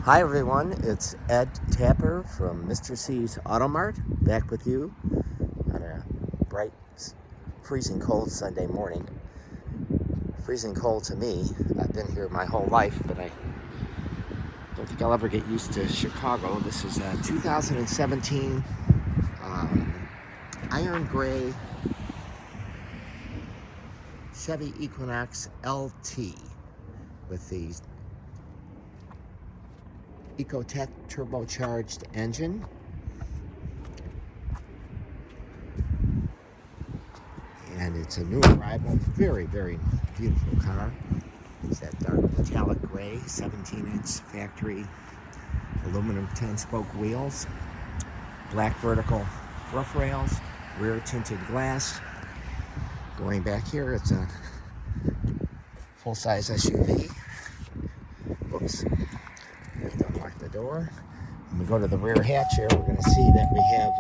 Hi everyone, it's Ed Tapper from Mr. C's Auto Mart, back with you on a bright, freezing cold Sunday morning. Freezing cold to me. I've been here my whole life, but I don't think I'll ever get used to Chicago. This is a 2017 iron gray Chevy Equinox LT with the Ecotech turbocharged engine. And it's a new arrival, very, very beautiful car. It's that dark metallic gray, 17-inch factory aluminum 10-spoke wheels, black vertical roof rails, rear tinted glass. Going back here, it's a full-size SUV. Oops. Unlock the door. When we go to the rear hatch here, we're going to see that we have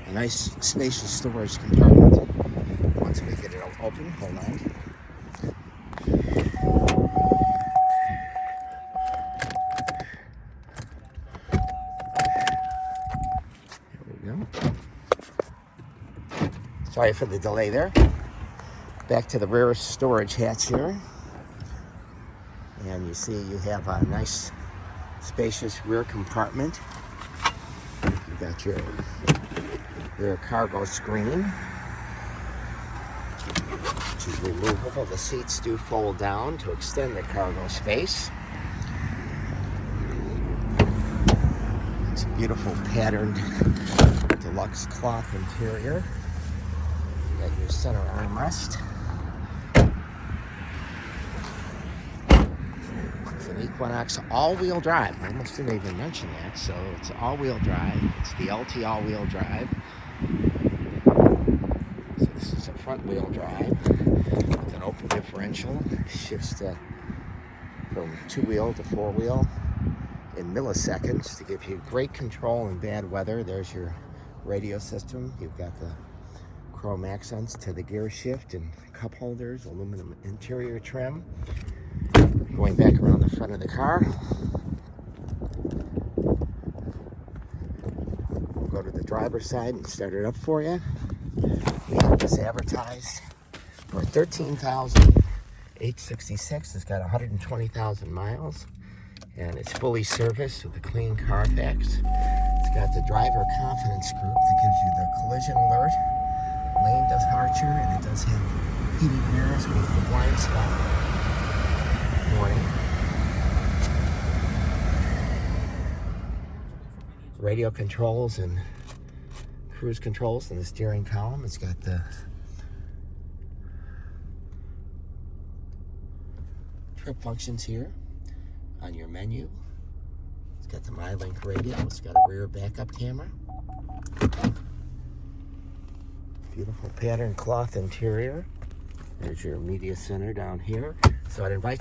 a nice spacious storage compartment. Once we get it open, hold on. Here we go. Sorry for the delay there. Back to the rear storage hatch here. And you see you have a nice spacious rear compartment. You got your rear cargo screen, which is removable. The seats do fold down to extend the cargo space. It's a beautiful patterned deluxe cloth interior. You got your center armrest. An Equinox all-wheel drive. I almost didn't even mention that. So it's all-wheel drive. It's the LT all-wheel drive. So this is a front-wheel drive with an open differential. Shifts from two-wheel to four-wheel in milliseconds to give you great control in bad weather. There's your radio system. You've got the chrome accents to the gear shift and cup holders, aluminum interior trim. Going back around the front of the car. We'll go to the driver's side and start it up for you. We have this advertised for $13,866. It's got 120,000 miles, and it's fully serviced with a clean CARFAX. It's got the driver confidence group that gives you the collision alert, lane departure, and it does have heated mirrors with the blind spot warning. Radio controls and cruise controls in the steering column. It's got the trip functions here on your menu. It's got the MyLink radio. It's got a rear backup camera. Beautiful patterned cloth interior. There's your media center down here. So I'd invite you